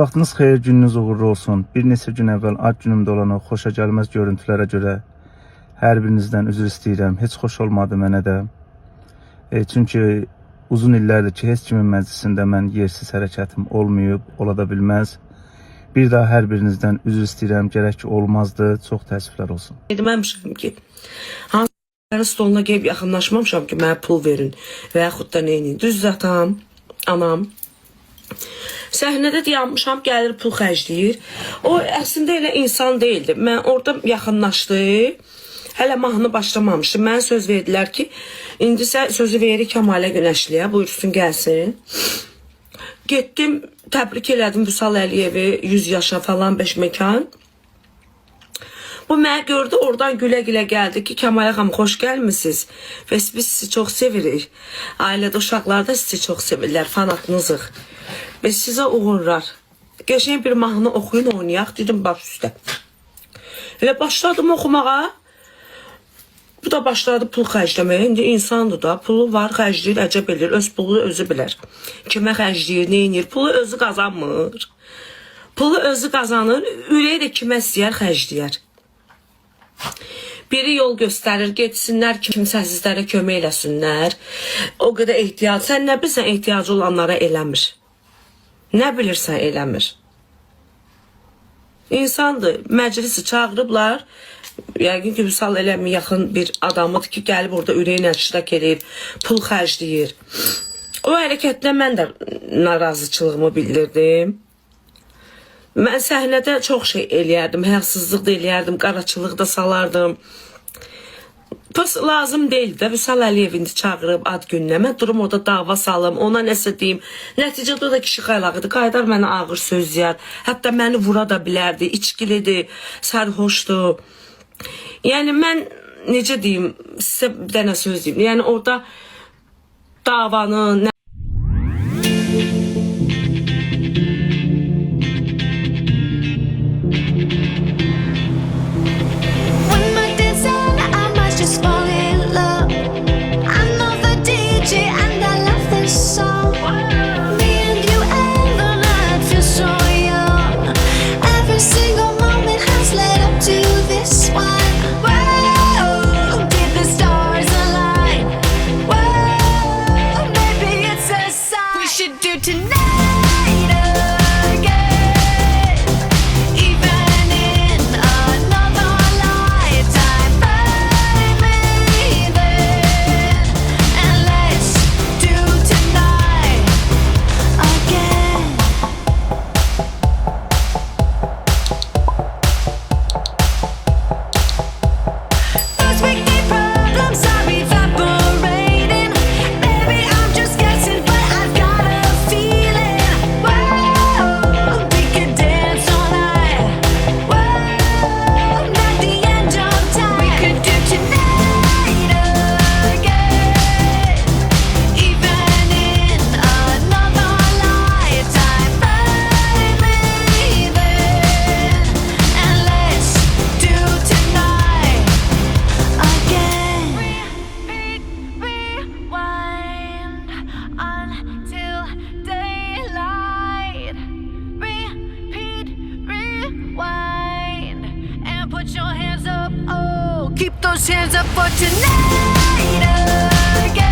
vaxtınız xeyir, gününüz uğurlu olsun. Bir neçə gün əvvəl ad günümdə olan o xoşagəlməz görüntülərə görə hər birinizdən üzr istəyirəm. Heç xoş olmadı mənə də. Çünki uzun illərdir ki, heç kimin məclisində mən yersiz hərəkətim olmayıb, ola da bilməz. Bir daha hər birinizdən üzr istəyirəm. Gərək ki, olmazdı. Çox təəssüflər olsun. Deməmişəm ki, hansıların stoluna gəlib yaxınlaşmamışam ki, mənə pul verin və yaxud da neyini. Düz zatam, anam. Səhnədə dayanmışam, gəlir pul xərcləyir. O əslində elə insan deyildi. Mən orada yaxınlaşdı. Hələ mahnı başlamamışdı. Mənə söz verdilər ki, indi sözü verir Kəmalə Günəşliyə, buyursun gəlsin. Getdim, təbrik elədim Vüsal Əliyevi, 100 yaşa falan 5 mekan. Bu mənə gördü, oradan gülə-gülə gəldi ki, Kəmalə xanım, xoş gəlmişsiniz. Və biz sizi çox sevirik. Ailədə uşaqlar da sizi çox sevirlər, fanatınızıq. Və sizə uğurlar. Geçen bir mahnı oxuyun, oynayaq, dedim baş üstə. Elə başladım oxumağa. Bu da başladı pul xərcləməyə. İndi insandır da, pulu var, xərcləyir, əcəb edir, öz pulu özü bilər. Kimə xərcləyir, neyinir, pulu özü qazanmır. Pulu özü qazanır, ürəyi də kimə istəyər, xərcləyər. Biri yol göstərir, getsinlər, kimsəsizlərə kömək eləsinlər. O qədər ehtiyac, sən nə bilsən ehtiyacı olanlara eləmir. Nə bilirsən eləmir. İnsandır, məclisi çağırıblar. Yəqin ki, Vüsal eləmi yaxın bir adamıdır ki, gəlib orada ürəyinə iştirak edir, pul xərcləyir. O hərəkətlə mən də narazıçılığımı bildirdim. Mən səhnədə çox şey eləyərdim, həyasızlıq da eləyərdim, qaraçılıq da salardım. Pıs lazım deyildi də, Vüsal Əliyev indi çağırıb ad gününə, mən durum orada dava salım, ona nəsə deyim. Nəticədə o da kişi xaylağıdır, qaydar mənə ağır söz deyər, hətta məni vura da bilərdi, içkilidir, sərhoşdur. Yəni mən, necə deyim, sizə bir dənə söz deyim, yəni orada davanın, keep those hands up for tonight again.